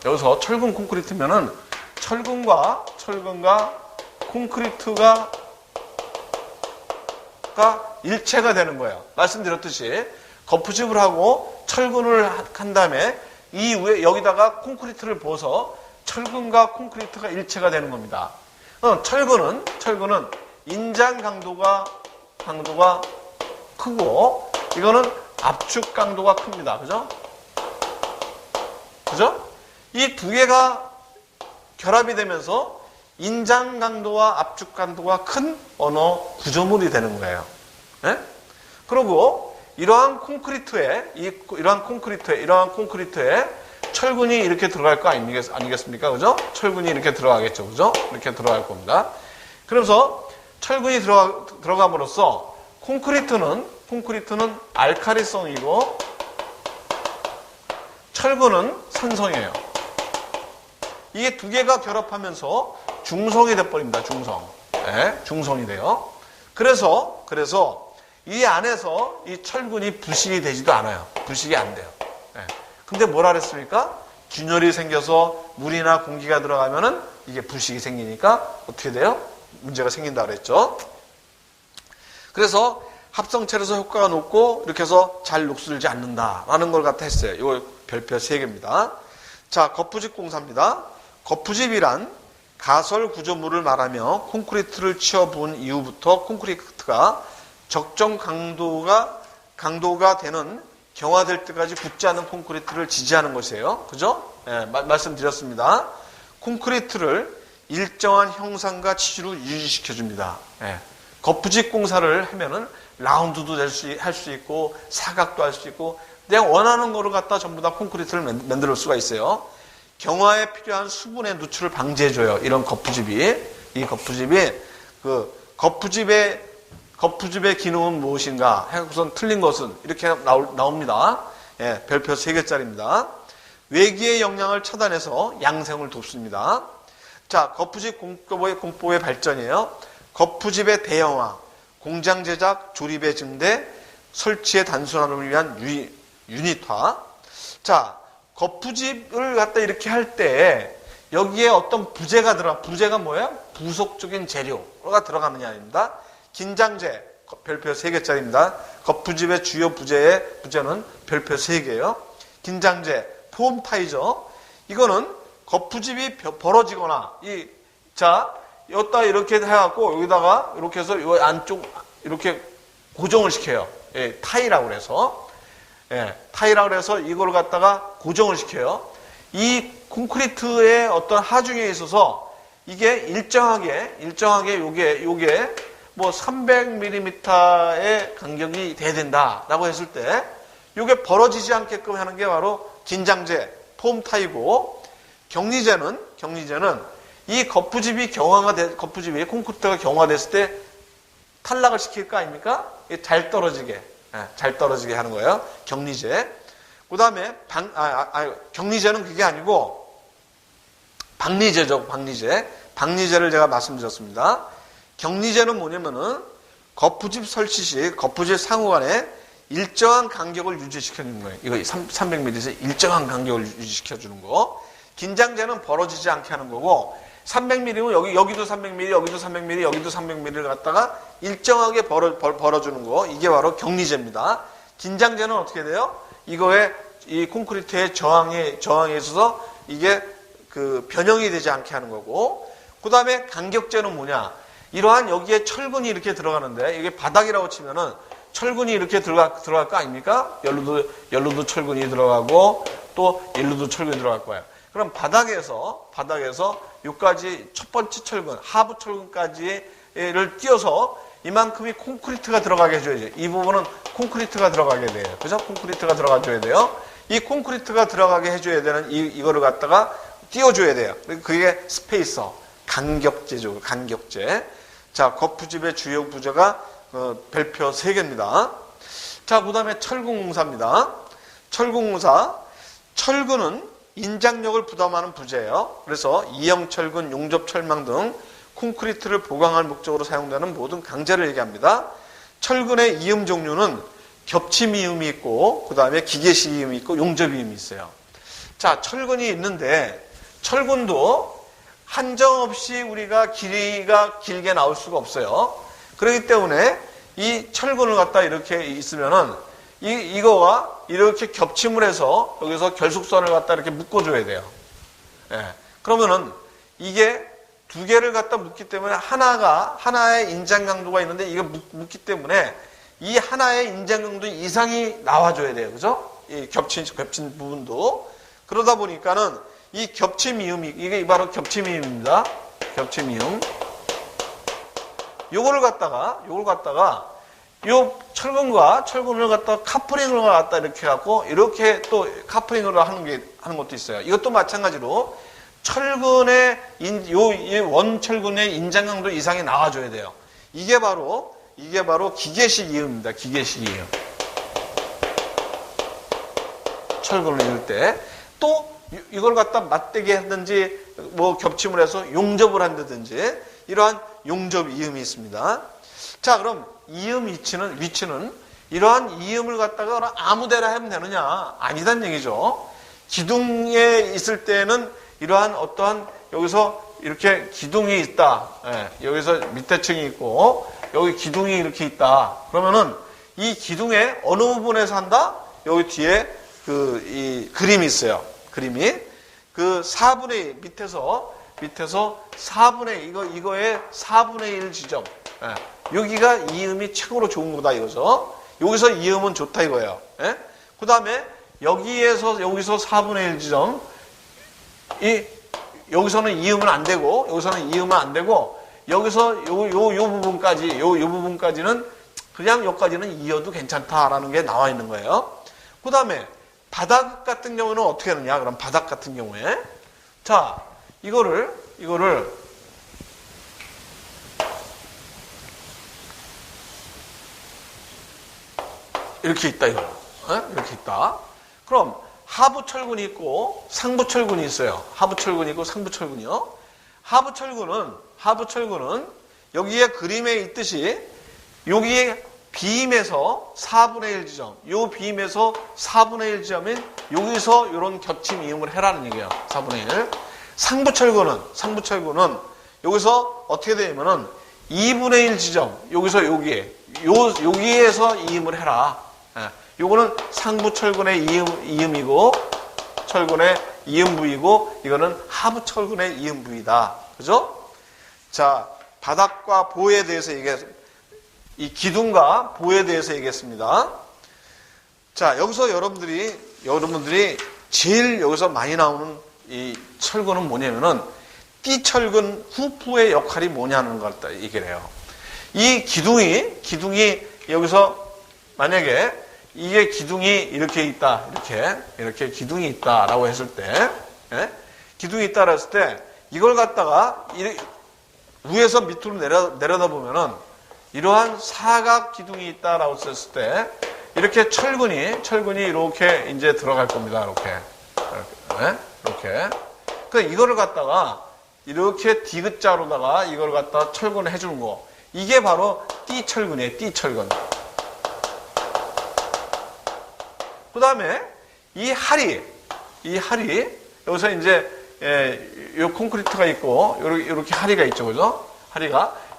Speaker 1: 여기서 철근 콘크리트면은 철근과 콘크리트가 일체가 되는 거예요. 말씀드렸듯이 거푸집을 하고 철근을 한 다음에 이 위에 여기다가 콘크리트를 부어서 철근과 콘크리트가 일체가 되는 겁니다. 철근은 인장 강도가 크고 이거는 압축 강도가 큽니다. 그죠? 이 두 개가 결합이 되면서 인장 강도와 압축 강도가 큰 어느 구조물이 되는 거예요. 네? 그리고 이러한 콘크리트에 철근이 이렇게 들어갈 거 아니겠습니까? 그죠? 철근이 이렇게 들어가겠죠. 그죠? 이렇게 들어갈 겁니다. 그래서 철근이 들어감으로써 콘크리트는 알카리성이고 철근은 산성이에요. 이게 두 개가 결합하면서 중성이 돼버립니다. 중성이 돼요. 그래서 이 안에서 이 철근이 부식이 되지도 않아요. 부식이 안 돼요. 근데 뭐라 그랬습니까? 균열이 생겨서 물이나 공기가 들어가면은 이게 부식이 생기니까 어떻게 돼요? 문제가 생긴다 그랬죠. 그래서 합성체로서 효과가 높고 이렇게 해서 잘 녹슬지 않는다라는 걸 갖다 했어요. 이거 별표 3개입니다. 자, 거푸집 공사입니다. 거푸집이란 가설 구조물을 말하며 콘크리트를 치어 부은 이후부터 콘크리트가 적정 강도가 되는 경화될 때까지 굳지 않은 콘크리트를 지지하는 것이에요. 그죠? 예, 말씀드렸습니다. 콘크리트를 일정한 형상과 치주로 유지시켜줍니다. 예, 거푸집 공사를 하면은 라운드도 할 수 있고 사각도 할 수 있고 내가 원하는 거를 갖다 전부 다 콘크리트를 만들 수가 있어요. 경화에 필요한 수분의 누출을 방지해줘요. 이런 거푸집이. 이 거푸집이 거푸집의 기능은 무엇인가? 우선 틀린 것은 이렇게 나옵니다. 예, 별표 3개짜리입니다. 외기의 영향을 차단해서 양생을 돕습니다. 자, 거푸집 공법의 발전이에요. 거푸집의 대형화, 공장 제작, 조립의 증대, 설치의 단순화를 위한 유닛화. 자, 거푸집을 갖다 이렇게 할 때 여기에 어떤 부재가 뭐예요? 부속적인 재료가 들어가느냐 아닙니다. 긴장재, 별표 3개짜리입니다. 거푸집의 주요 부재는 별표 3개예요. 긴장재, 폼타이저. 이거는 거푸집이 벌어지거나 여기다 이렇게 해갖고 여기다가 이렇게 해서 이 안쪽 이렇게 고정을 시켜요. 예, 타이라고 그래서. 예, 타이라고 해서 이걸 갖다가 고정을 시켜요. 이 콘크리트의 어떤 하중에 있어서 이게 일정하게 요게 뭐 300mm의 간격이 돼야 된다라고 했을 때 요게 벌어지지 않게끔 하는 게 바로 긴장재, 폼타이고 경리재는 이 거푸집이 콘크리트가 경화됐을 때 탈락을 시킬 거 아닙니까? 잘 떨어지게 하는 거예요. 경리재. 그 다음에 경리재는 그게 아니고 박리재죠. 박리재를 제가 말씀드렸습니다. 경리재는 뭐냐면은 거푸집 설치 시 거푸집 상호간에 일정한 간격을 유지시켜주는 거예요. 이거 300mm에서 일정한 간격을 유지시켜주는 거. 긴장제는 벌어지지 않게 하는 거고, 300mm면 여기도 300mm, 여기도 300mm, 여기도 300mm를 갖다가 일정하게 벌어주는 거. 이게 바로 격리제입니다. 긴장제는 어떻게 돼요? 이거에 이 콘크리트의 저항에 있어서 이게 그 변형이 되지 않게 하는 거고, 그 다음에 간격제는 뭐냐? 이러한 여기에 철근이 이렇게 들어가는데, 이게 바닥이라고 치면은 철근이 이렇게 들어갈 거 아닙니까? 열로도 철근이 들어가고, 또 일로도 철근이 들어갈 거예요. 그럼 바닥에서 여기까지 첫 번째 철근, 하부 철근까지를 띄워서 이만큼이 콘크리트가 들어가게 해줘야죠. 이 부분은 콘크리트가 들어가게 돼요. 그죠? 콘크리트가 들어가줘야 돼요. 이 콘크리트가 들어가게 해줘야 되는 이거를 갖다가 띄워줘야 돼요. 그게 스페이서, 간격제죠. 간격제. 자, 거푸집의 주요 부재가 별표 3개입니다. 자, 그 다음에 철근공사입니다. 철근공사. 철근은 인장력을 부담하는 부재예요. 그래서 이형철근, 용접철망 등 콘크리트를 보강할 목적으로 사용되는 모든 강제를 얘기합니다. 철근의 이음 종류는 겹침 이음이 있고, 그 다음에 기계식 이음이 있고, 용접 이음이 있어요. 자, 철근이 있는데, 철근도 한정없이 우리가 길이가 길게 나올 수가 없어요. 그렇기 때문에 이 철근을 갖다 이렇게 있으면은 이거와 이렇게 겹침을 해서 여기서 결속선을 갖다 이렇게 묶어줘야 돼요. 예. 그러면은 이게 두 개를 갖다 묶기 때문에 하나의 인장 강도가 있는데 이거 묶기 때문에 이 하나의 인장 강도 이상이 나와줘야 돼요. 그죠? 이 겹친 부분도. 그러다 보니까는 이 겹침 이음이, 이게 바로 겹침 이음입니다. 겹침 이음. 요걸 갖다가 요 철근을 갖다가 카프링을 갖다 이렇게 갖고 이렇게 또 카프링으로 하는 것도 있어요. 이것도 마찬가지로 철근의 원철근의 인장 강도 이상이 나와줘야 돼요. 이게 바로 기계식 이음입니다. 기계식 이음. 철근을 이을 때 또 이걸 갖다 맞대게 하든지 뭐 겹침을 해서 용접을 한다든지 이러한 용접 이음이 있습니다. 자, 그럼 이음 위치는 이러한 이음을 갖다가 아무데나 하면 되느냐? 아니단 얘기죠. 기둥에 있을 때는 이러한 어떠한 여기서 이렇게 기둥이 있다. 예, 여기서 밑에 층이 있고 여기 기둥이 이렇게 있다. 그러면은 이 기둥의 어느 부분에서 한다? 여기 뒤에 이 그림이 있어요. 그림이 그 4분의 1 밑에서 4분의 이거의 4분의 1 지점. 예, 여기가 이음이 최고로 좋은 거다 이거죠. 여기서 이음은 좋다 이거예요. 예? 그 다음에 여기서 4분의 1 지점. 여기서는 이음은 안 되고 여기서 요 부분까지는 그냥 여기까지는 이어도 괜찮다라는 게 나와 있는 거예요. 그 다음에 바닥 같은 경우는 어떻게 하느냐? 그럼 바닥 같은 경우에 자, 이거를 이렇게 있다 이거. 이렇게 있다. 그럼 하부 철근이 있고 상부 철근이 있어요. 하부 철근이 있고 상부 철근이요. 하부 철근은 여기에 그림에 있듯이 여기에 비임에서 4분의 1 지점, 요 비임에서 4분의 1 지점인 여기서 이런 겹침 이음을 해라는 얘기예요. 4분의 1. 상부 철근은 여기서 어떻게 되냐면은 2분의 1 지점, 여기서 여기에서 이음을 해라. 요거는 상부 철근의 이음이고 철근의 이음 부위고 이거는 하부 철근의 이음 부위다. 그죠? 자, 바닥과 보에 대해서 이 기둥과 보에 대해서 얘기했습니다. 자, 여기서 여러분들이 제일 여기서 많이 나오는 이 철근은 뭐냐면은 띠철근 후프의 역할이 뭐냐는 걸 얘기를 해요. 이 기둥이 여기서 만약에 이게 기둥이 이렇게 있다, 이렇게 기둥이 있다라고 했을 때, 기둥이 있다라고 했을 때, 이걸 갖다가 위에서 밑으로 내려다 보면은 이러한 사각 기둥이 있다라고 했을 때, 이렇게 철근이 이렇게 이제 들어갈 겁니다, 이렇게. 그러니까 이거를 갖다가 이렇게 디귿자로다가 이걸 갖다가 철근을 해주는 거. 이게 바로 띠철근이에요. 띠철근. 그 다음에 이 할이 여기서 이제 요 콘크리트가 있고 이렇게 할이가 있죠, 그죠?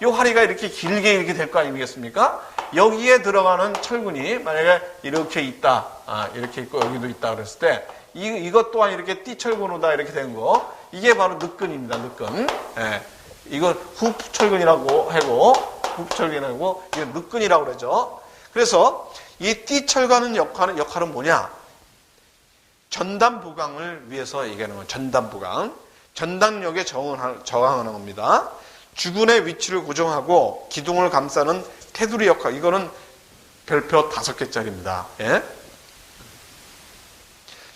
Speaker 1: 요 할이가 이렇게 길게 이렇게 될 거 아니겠습니까? 여기에 들어가는 철근이 만약에 이렇게 있다, 이렇게 있고 여기도 있다 그랬을 때 이것 또한 이렇게 띠철근으로다 이렇게 된 거, 이게 바로 늑근입니다. 늑근. 예. 이걸 후프철근이라고 하고 후프철근이라고 이게 늑근이라고 그러죠. 그래서 이 띠철근의 역할은 뭐냐? 전단 보강을 위해서 얘기하는 거예요. 전단 보강. 전단력에 저항하는 겁니다. 주근의 위치를 고정하고 기둥을 감싸는 테두리 역할. 이거는 별표 5개짜리입니다. 예?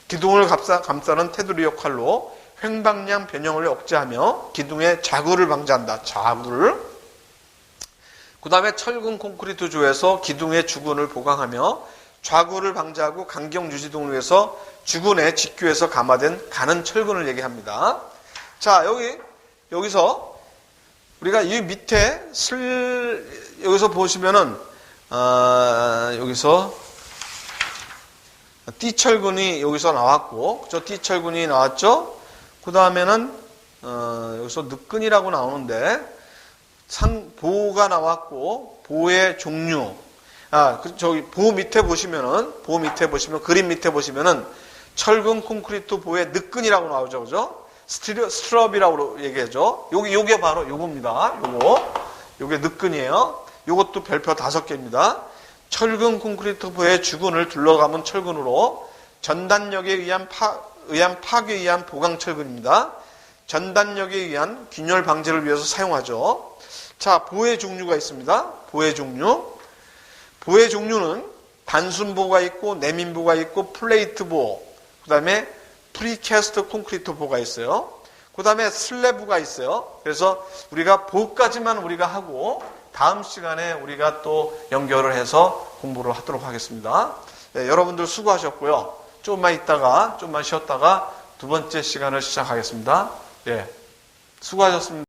Speaker 1: 기둥을 감싸는 테두리 역할로 횡방향 변형을 억제하며 기둥의 자구를 방지한다. 자구를. 그 다음에 철근 콘크리트 조에서 기둥의 주근을 보강하며 좌구를 방지하고 간격 유지 등을 위해서 주근의 직교에서 감화된 가는 철근을 얘기합니다. 자, 여기서 우리가 이 밑에 여기서 보시면은 여기서 띠철근이 여기서 나왔고, 저 띠철근이 나왔죠. 그 다음에는 여기서 늑근이라고 나오는데 보가 나왔고 보의 종류. 저기 보 밑에 보시면 그림 밑에 보시면은 철근 콘크리트 보의 늑근이라고 나오죠, 그죠? 스트럽이라고 얘기하죠. 요게 바로 요겁니다. 요게 늑근이에요. 요것도 별표 5개입니다. 철근 콘크리트 보의 주근을 둘러감은 철근으로 전단력에 의한 파괴에 의한 보강 철근입니다. 전단력에 의한 균열 방지를 위해서 사용하죠. 자, 보의 종류가 있습니다. 보의 종류는 단순보가 있고 내민보가 있고 플레이트보, 그 다음에 프리캐스트 콘크리트 보가 있어요. 그 다음에 슬래브가 있어요. 그래서 우리가 보까지만 우리가 하고 다음 시간에 우리가 또 연결을 해서 공부를 하도록 하겠습니다. 네, 여러분들 수고하셨고요. 조금만 쉬었다가 두 번째 시간을 시작하겠습니다. 예, 수고하셨습니다.